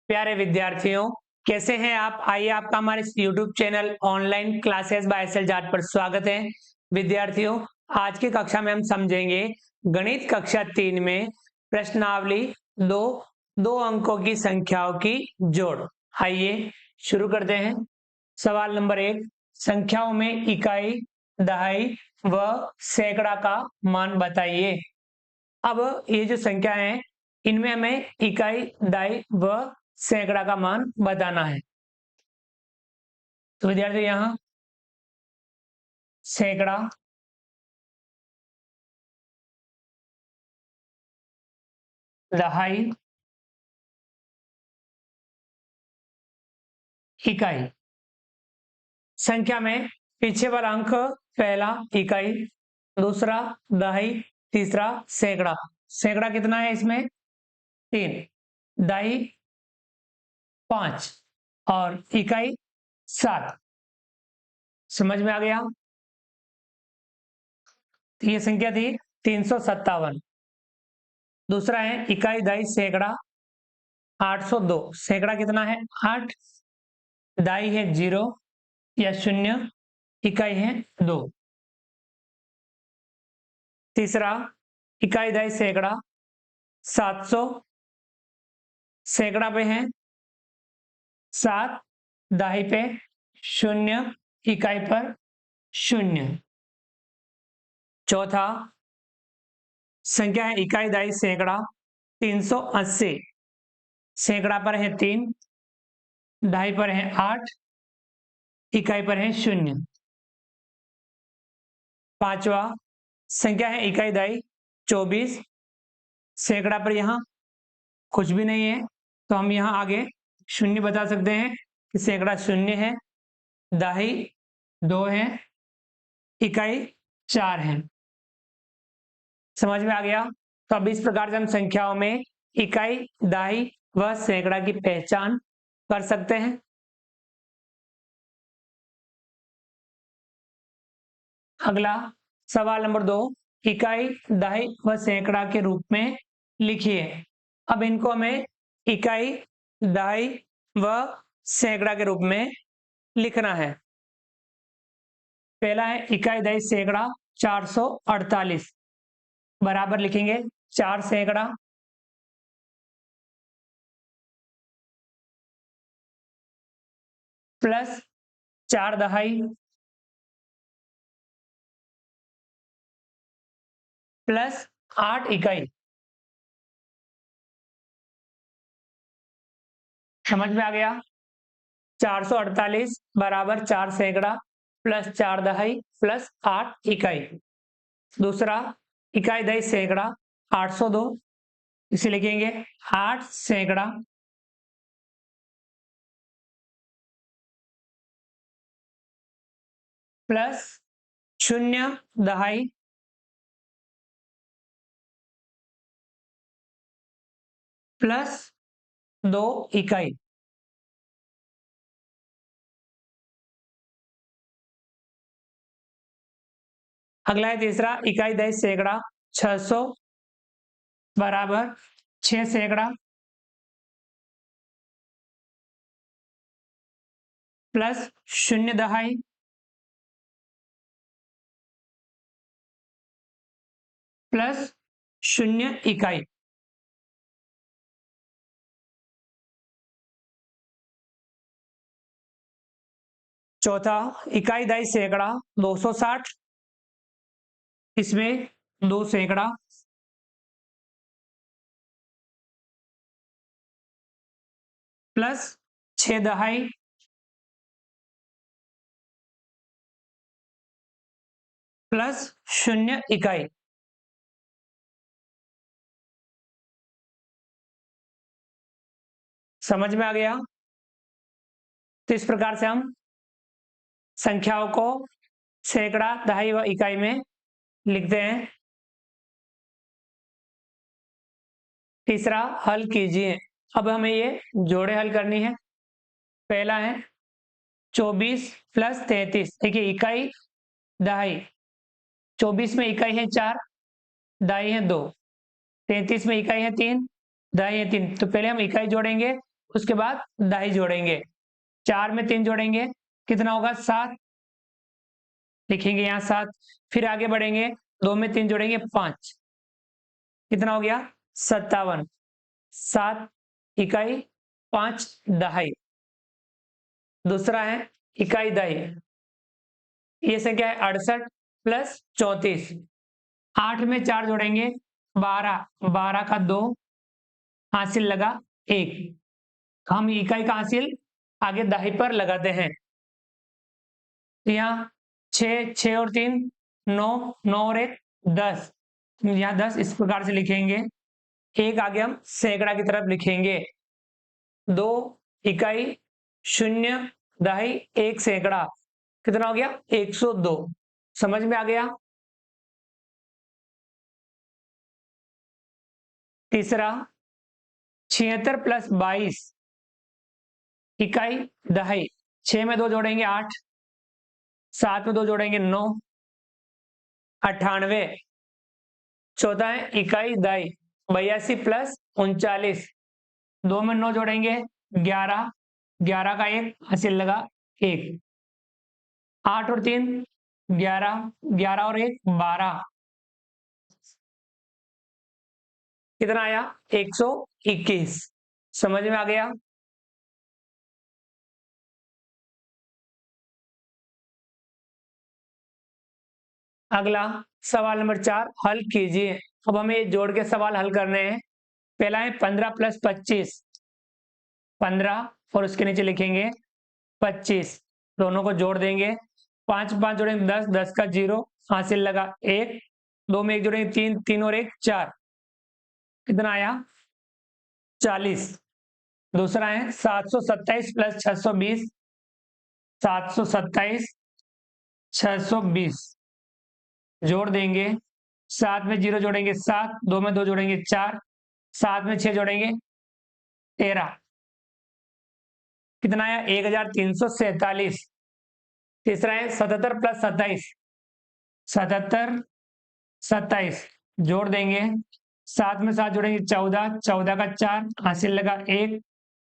प्यारे विद्यार्थियों, कैसे हैं आप? आइए आपका हमारे YouTube channel online classes by SL Jat पर स्वागत है। विद्यार्थियों, आज की कक्षा में हम समझेंगे गणित कक्षा 3 में प्रश्नावली दो दो अंकों की संख्याओं की जोड़। आइए शुरू करते हैं। सवाल नंबर 1, संख्याओं में इकाई, दहाई व सैकड़ा का मान बताइए। अब ये जो संख्या है, इनमें हमें इकाई, दहाई व सैकड़ा का मान बताना है। तो विद्यार्थी यहाँ सैकड़ा, दहाई, इकाई। संख्या में पीछे वाला अंक पहला इकाई, दूसरा दहाई, तीसरा सैकड़ा। सैकड़ा कितना है इसमें? 3, दहाई 5 और इकाई 7। समझ में आ गया? तो ये संख्या थी 357। दूसरा है इकाई, दहाई, सैकड़ा 802। सैकड़ा कितना है? 8, दाई है 0 या 0, इकाई है 2। तीसरा इकाई, दाई, सैकड़ा 700। सैकड़ा पे है 7, दाई पे 0, इकाई पर 0। चौथा संख्या है इकाई, दाई, सैकड़ा 380। सैकड़ा पर है 3, दाई पर है 8, इकाई पर है 0। पांचवा संख्या है इकाई, दाई 24। सैकड़ा पर यहाँ कुछ भी नहीं है, तो हम यहाँ आगे 0 बता सकते हैं कि सैकड़ा 0 है, दहाई 2 है, इकाई 4 है। समझ में आ गया? तो अब इस प्रकार से हम संख्याओं में इकाई, दहाई व सैकड़ा की पहचान कर सकते हैं। अगला सवाल नंबर 2, इकाई, दहाई व सैकड़ा के रूप में लिखिए। अब इनको हमें इकाई, दहाई व सैकड़ा के रूप में लिखना है। पहला है इकाई, दहाई, सैकड़ा 448 बराबर लिखेंगे 4 सैकड़ा प्लस 4 दहाई प्लस 8 इकाई। समझ में आ गया? 448 बराबर 4 सैकड़ा प्लस 4 दहाई प्लस 8 इकाई। दूसरा इकाई, दहाई, सैकड़ा 802, इसे लिखेंगे 8 सैकड़ा प्लस 0 दहाई प्लस 2 इकाई। अगला है तीसरा इकाई, दहाई, सैकड़ा 600 बराबर 6 सैकड़ा प्लस 0 दहाई प्लस 0 इकाई। चौथा इकाई, दहाई, सैकड़ा 260, इसमें 2 सैकड़ा प्लस 6 दहाई प्लस 0 इकाई। समझ में आ गया? तो इस प्रकार से हम संख्याओं को सैकड़ा, दहाई व इकाई में लिखते हैं। तीसरा हल कीजिए। अब हमें ये जोड़े हल करनी है। पहला है 24 प्लस 33। देखिए इकाई, दहाई 24 में इकाई है 4, दहाई है 2, 33 में इकाई है 3, दहाई है 3। तो पहले हम इकाई जोड़ेंगे, उसके बाद दाई जोड़ेंगे, 4 में 3 जोड़ेंगे, कितना होगा 7, लिखेंगे यहाँ 7। फिर आगे बढ़ेंगे, 2 में 3 जोड़ेंगे 5, कितना हो गया 57, 7 इकाई 5 दहाई। दूसरा है इकाई दहाई, ये संख्या है 68 प्लस 34, 8 में 4 जोड़ेंगे 12, 12 का 2 हासिल लगा 1, हम इकाई का हासिल आगे दहाई पर लगाते हैं। तो यहाँ 6, 6 और 3 9, 9 और 1 10, यहाँ 10 इस प्रकार से लिखेंगे। एक आगे हम सैकड़ा की तरफ लिखेंगे, 2 इकाई 0 दहाई 1 सैकड़ा, कितना हो गया 102। समझ में आ गया। तीसरा 76 प्लस 22 इकाई दहाई, 6 में 2 जोड़ेंगे 8, 7 में 2 जोड़ेंगे 9, 98। चौथा है इकाई दहाई 82 प्लस 39, 2 में 9 जोड़ेंगे 11, 11 का 1 हासिल लगा 1, 8 और 3 11, 11 और 1 12, कितना आया 121। समझ में आ गया। अगला सवाल नंबर 4 हल कीजिए। अब हमें जोड़ के सवाल हल करने हैं। पहला है 15 प्लस 25, 15 और उसके नीचे लिखेंगे 25, दोनों को जोड़ देंगे, 5 5 जोड़ेंगे 10, 10 का 0 हासिल लगा 1, 2 में 1 जोड़ेंगे 3, 3 और 1 4, कितना आया 40। दूसरा है 727 प्लस 620, 727 620 जोड़ देंगे, 7 में 0 जोड़ेंगे 7, 2 में 2 जोड़ेंगे 4, 7 में 6 जोड़ेंगे 13, कितना आया 1347। तीसरा है 77 प्लस 27, 77 27 जोड़ देंगे, 7 में 7 जोड़ेंगे 14, 14 का 4 हासिल लगा 1,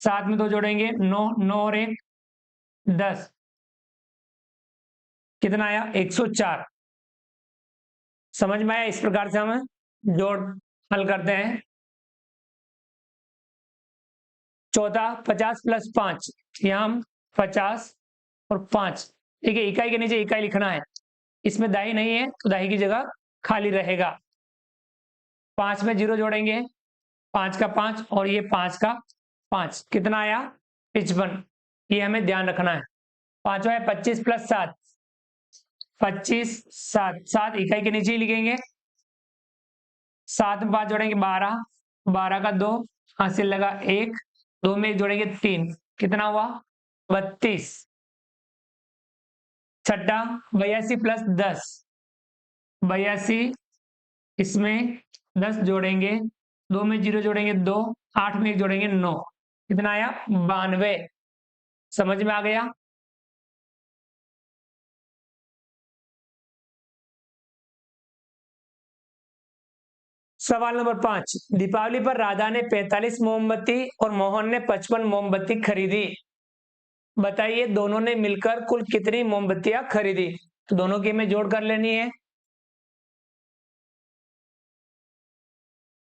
7 में 2 जोड़ेंगे 9, 9 और 1 10, कितना आया 104। समझ में आया। इस प्रकार से हम जोड़ हल करते हैं। चौथा 50 प्लस 5, यहाँ हम 50 और 5, ठीक है इकाई के नीचे इकाई लिखना है, इसमें दाई नहीं है तो दाई की जगह खाली रहेगा। 5 में 0 जोड़ेंगे, 5 का 5 और ये 5 का 5, कितना आया 55, ये हमें ध्यान रखना है। पांचवा है 25 प्लस 7, 25 7, 7 इकाई के नीचे ही लिखेंगे, 7 में 5 जोड़ेंगे 12, 12 का 2 हासिल लगा 1, 2 में 1 जोड़ेंगे 3, कितना हुआ 32। छठा 82 प्लस 10, 82 इसमें 10 जोड़ेंगे, 2 में 0 जोड़ेंगे 2, 8 में 1 जोड़ेंगे 9, कितना आया 92। समझ में आ गया। सवाल नंबर 5 दीपावली पर राधा ने 45 मोमबत्ती और मोहन ने 55 मोमबत्ती खरीदी, बताइए दोनों ने मिलकर कुल कितनी मोमबत्तियां खरीदी। तो दोनों की हमें जोड़ कर लेनी है।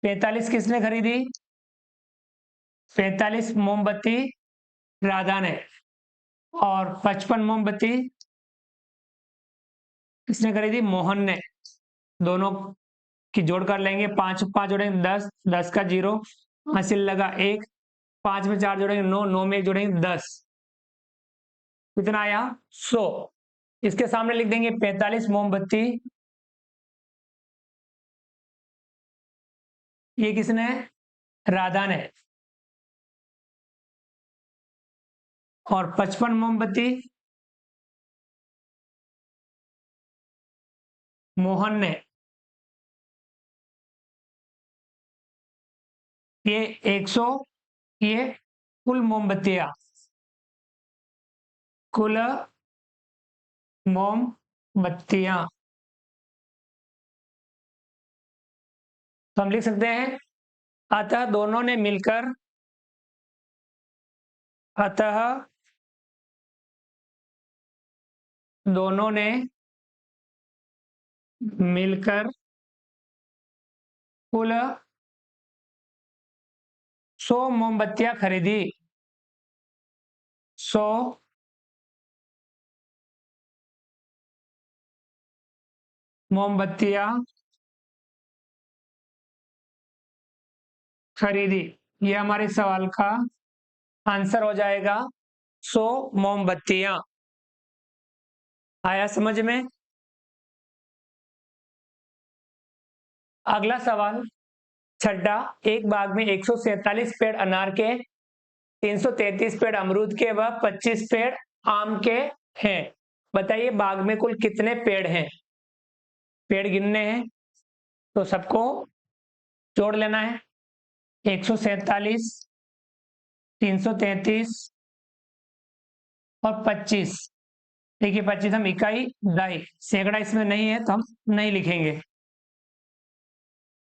45 किसने खरीदी, 45 मोमबत्ती राधा ने, और 55 मोमबत्ती किसने खरीदी मोहन ने। दोनों की जोड़ कर लेंगे, 5 5 जोड़ेंगे 10, 10 का 0 हासिल लगा 1, 5 में 4 जोड़ेंगे 9, 9 में 1 जोड़ेंगे 10, कितना आया 100। इसके सामने लिख देंगे 45 मोमबत्ती, ये किसने राधा ने, और 55 मोमबत्ती मोहन ने। ये 100, ये कुल मोमबत्तियां, कुल मोमबत्तियां, तो हम लिख सकते हैं अतः दोनों ने मिलकर अतः दोनों ने मिलकर कुल 100 मोमबत्तियां खरीदी। 100 मोमबत्तियां खरीदी। ये हमारे सवाल का आंसर हो जाएगा 100 मोमबत्तियां। आया समझ में? अगला सवाल छठा, एक बाग में 147 पेड़ अनार के, 333 पेड़ अमरूद के व 25 पेड़ आम के हैं। बताइए बाग में कुल कितने पेड़ हैं? पेड़ गिनने हैं तो सबको जोड़ लेना है। 147, 333 और 25। देखिए 25 हम इकाई दहाई सैकड़ा इसमें नहीं है तो हम नहीं लिखेंगे।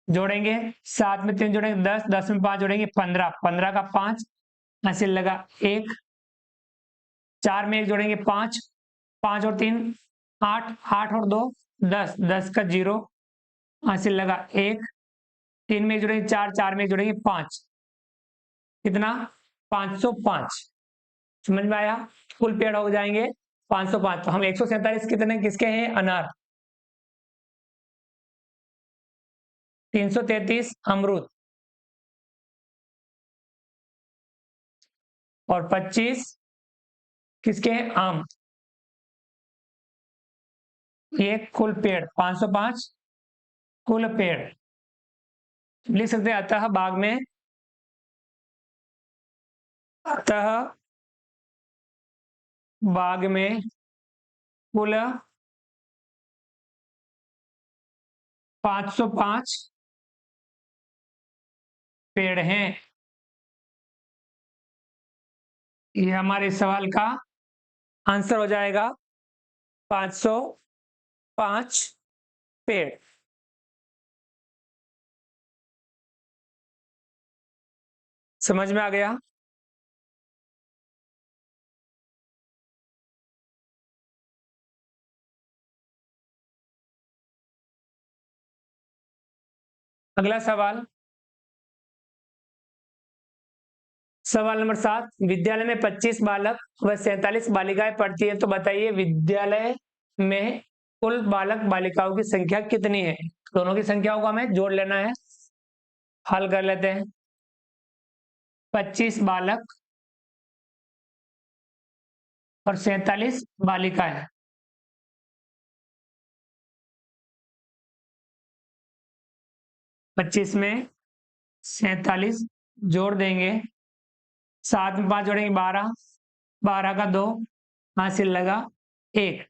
जोड़ेंगे 7 में 3 जोड़ेंगे 10, 10 में 5 जोड़ेंगे 15, 15 का 5 हासिल लगा 1, 4 में 1 जोड़ेंगे 5, 5 और 3 8, 8 और 2 10, 10 का 0 हासिल लगा 1, 3 में 1 जोड़ेंगे 4, 4 में 1 जोड़ेंगे 5, कितना 505। समझ में आया? कुल पेड़ हो जाएंगे 505। तो हम 147 कितने किसके हैं? अनार। 333 अमरूद और 25 किसके हैं? आम। ये कुल पेड़ 505 कुल पेड़ लिख सकते हैं। अतः बाग में, अतः बाग में कुल 505 पेड़ हैं। ये हमारे सवाल का आंसर हो जाएगा 505 पेड़। समझ में आ गया? अगला सवाल, सवाल नंबर 7, विद्यालय में 25 बालक व 47 बालिकाएं पढ़ती है, तो बताइए विद्यालय में कुल बालक बालिकाओं की संख्या कितनी है? दोनों की संख्या को हमें जोड़ लेना है। हल कर लेते हैं। 25 बालक और 47 बालिकाएं। 25 में 47 जोड़ देंगे, 7 में 5 जोड़ेंगे 12, 12 का 2 हासिल लगा 1,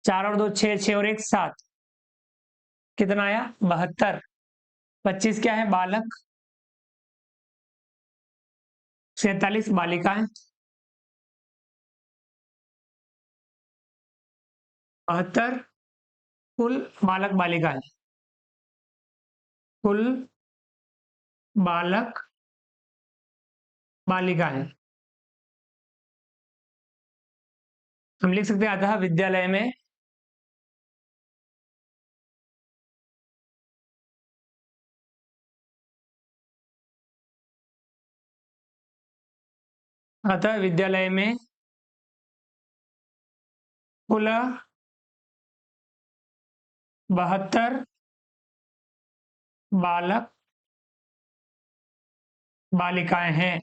4 और 2 6, 6 और 1 7, कितना आया? 72। 25 क्या है? बालक, 47 बालिकाएं, 72 कुल बालक बालिकाएं। कुल बालक बालिकाएं हम लिख सकते हैं। अतः विद्यालय में अतः विद्यालय में कुल 72 बालक बालिकाएं हैं।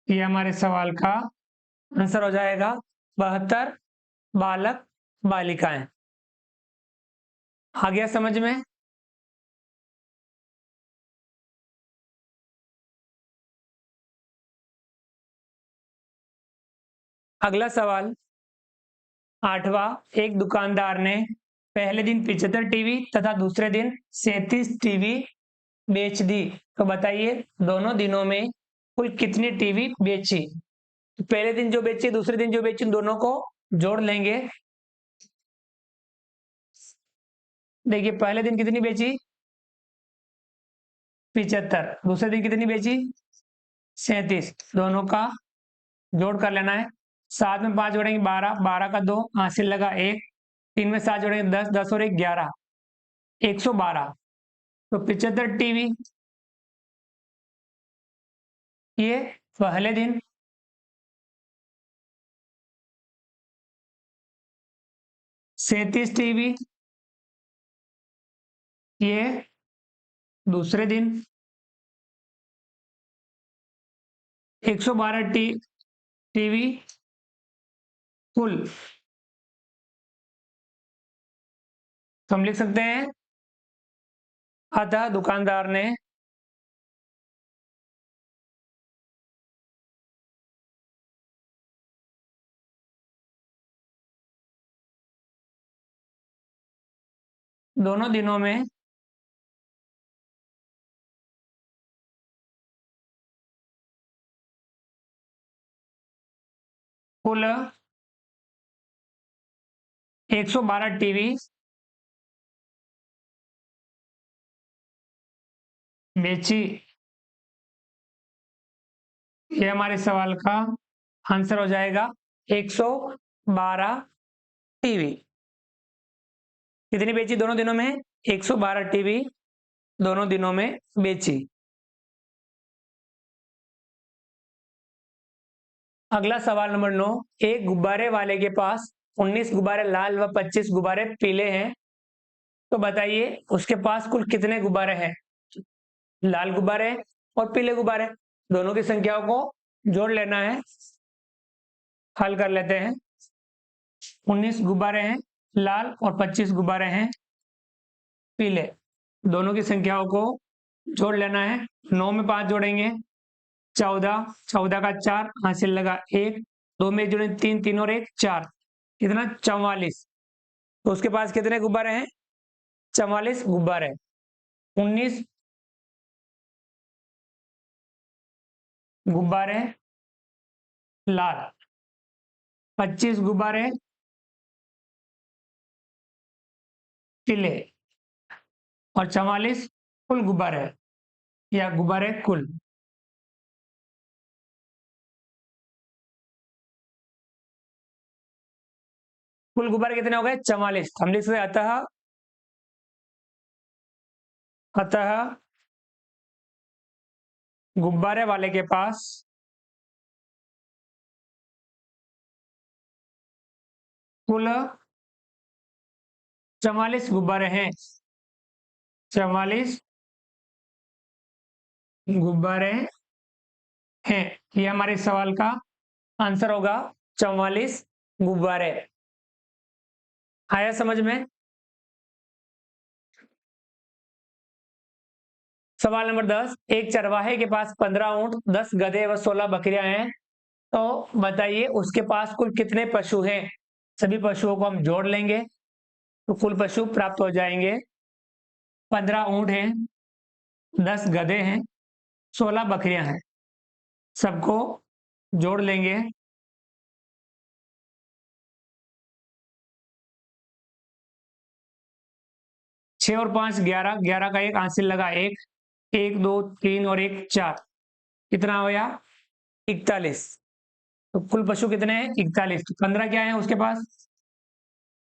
ये हमारे सवाल का आंसर हो जाएगा 72 बालक बालिकाएं। आ गया समझ में? अगला सवाल 8वां, एक दुकानदार ने पहले दिन 75 टीवी तथा दूसरे दिन 37 टीवी बेच दी, तो बताइए दोनों दिनों में कुल कितनी टीवी बेची? तो पहले दिन जो बेची दूसरे दिन जो बेची दोनों को जोड़ लेंगे। देखिए पहले दिन कितनी बेची? 75। दूसरे दिन कितनी बेची? 37। दोनों का जोड़ कर लेना है। 7 में 5 जोड़ेंगे 12, 12 का 2 हासिल लगा 1, 3 में 7 जोड़ेंगे 10, 10 और 1 11, 112। तो 75 टीवी ये पहले दिन। 37 टीवी ये दूसरे दिन। 112 टीवी कुल। तो हम लिख सकते हैं अतः दुकानदार ने दोनों दिनों में कुल 112 टीवी बेची। ये हमारे सवाल का आंसर हो जाएगा 112 टीवी। कितनी बेची दोनों दिनों में? 112 टीवी दोनों दिनों में बेची। अगला सवाल नंबर 9। एक गुब्बारे वाले के पास 19 गुब्बारे लाल व 25 गुब्बारे पीले हैं, तो बताइए उसके पास कुल कितने गुब्बारे हैं? लाल गुब्बारे और पीले गुब्बारे दोनों की संख्याओं को जोड़ लेना है। हल कर लेते हैं। 19 गुब्बारे हैं लाल और 25 गुब्बारे हैं पीले, दोनों की संख्याओं को जोड़ लेना है। 9 में 5 जोड़ेंगे 14, 14 का 4 हासिल लगा 1, 2 में जोड़े 3, 3 और 1 4, कितना? 44। तो उसके पास कितने गुब्बारे हैं? 44 गुब्बारे। 19 गुब्बारे लाल, 25 गुब्बारे पीले और 44 कुल गुब्बारे या गुब्बारे कुल। कुल गुब्बारे कितने हो गए? 44। हम लिख सकते अतः अतः गुब्बारे वाले के पास कुल 44 गुब्बारे हैं। 44 गुब्बारे हैं। ये हमारे सवाल का आंसर होगा 44 गुब्बारे। आया समझ में? सवाल नंबर 10। एक चरवाहे के पास 15 ऊंट, 10 गधे व 16 बकरियां हैं, तो बताइए उसके पास कुल कितने पशु हैं? सभी पशुओं को हम जोड़ लेंगे तो कुल पशु प्राप्त हो जाएंगे। 15 ऊंट हैं, 10 गधे हैं, 16 बकरियां हैं, सबको जोड़ लेंगे। 6 और 5 11, 11 का 1 हासिल लगा 1, 1 2 3 और 1 4, कितना होया? 41। तो कुल पशु कितने हैं? 41। तो 15 क्या है उसके पास?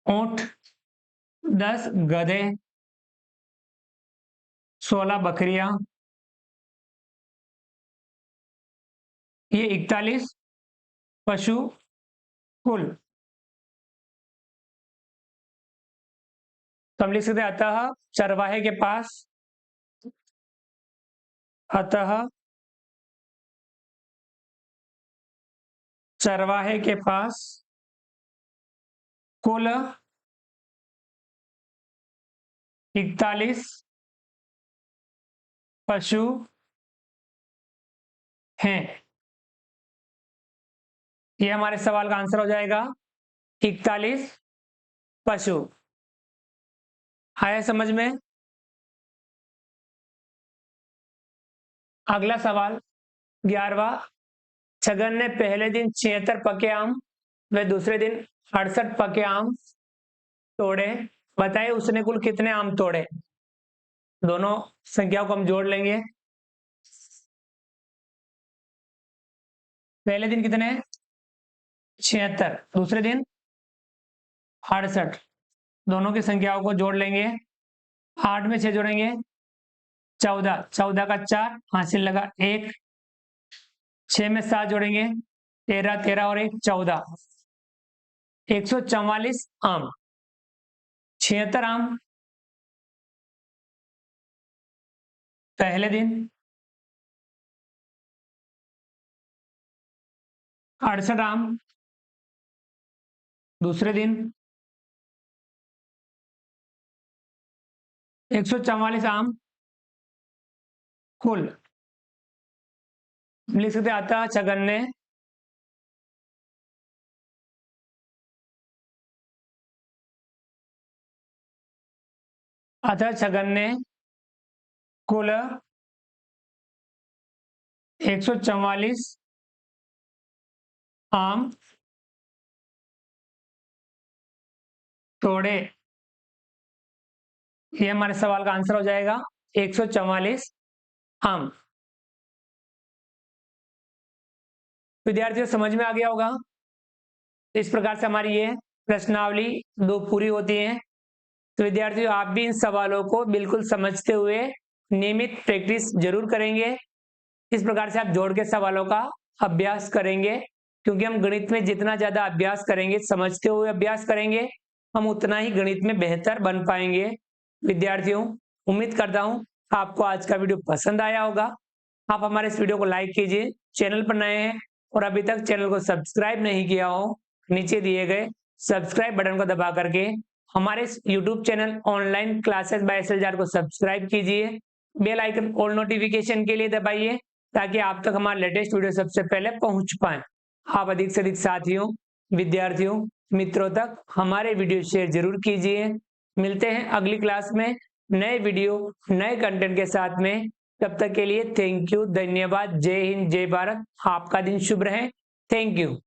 ऊंट, 10 गधे, 16 बकरियां, ये 41 पशु कुल। तो हम लिख सकते हैं अतः चरवाहे के पास अतः चरवाहे के पास कुल 41 पशु हैं। ये हमारे सवाल का आंसर हो जाएगा 41 पशु। आया समझ में? अगला सवाल 11वां। छगन ने पहले दिन 76 पके आम व दूसरे दिन 68 पके आम तोड़े, बताइए उसने कुल कितने आम तोड़े? दोनों संख्याओं को हम जोड़ लेंगे। पहले दिन कितने 76, दूसरे दिन 68, दोनों की संख्याओं को जोड़ लेंगे। 8 में 6 जोड़ेंगे 14, 14 का 4 हासिल लगा 1, 6 में 7 जोड़ेंगे 13, 13 और 1 14, 144 आम। 76 आम पहले दिन, 68 आम दूसरे दिन, 144 आम कुल। लिख सकते आता छगन्ने अतः छगन्ने कुल 144 आम तोड़े। ये हमारे सवाल का आंसर हो जाएगा 144 आम। विद्यार्थियों समझ में आ गया होगा। इस प्रकार से हमारी ये प्रश्नावली 2 पूरी होती है। तो विद्यार्थियों आप भी इन सवालों को बिल्कुल समझते हुए नियमित प्रैक्टिस जरूर करेंगे। इस प्रकार से आप जोड़ के सवालों का अभ्यास करेंगे, क्योंकि हम गणित में जितना ज्यादा अभ्यास करेंगे, समझते हुए अभ्यास करेंगे, हम उतना ही गणित में बेहतर बन पाएंगे। विद्यार्थियों उम्मीद करता हूं आपको आज का वीडियो पसंद आया होगा। आप हमारे इस वीडियो को लाइक कीजिए, चैनल पर नए हैं और अभी तक चैनल को सब्सक्राइब नहीं किया हो, नीचे दिए गए सब्सक्राइब बटन को दबा करके हमारे YouTube channel online classes by S L Jat को सब्सक्राइब कीजिए। बेल आइकन ऑल नोटिफिकेशन के लिए दबाइए, ताकि आप तक हमारा लेटेस्ट वीडियो सबसे पहले पहुंच पाए। आप अधिक से अधिक साथियों, विद्यार्थियों, मित्रों तक हमारे वीडियो शेयर जरूर कीजिए। मिलते हैं अगली क्लास में नए वीडियो नए कंटेंट के साथ में। तब तक के लिए थैंक यू, धन्यवाद, जय हिंद, जय भारत। आपका दिन शुभ रहे। Thank you.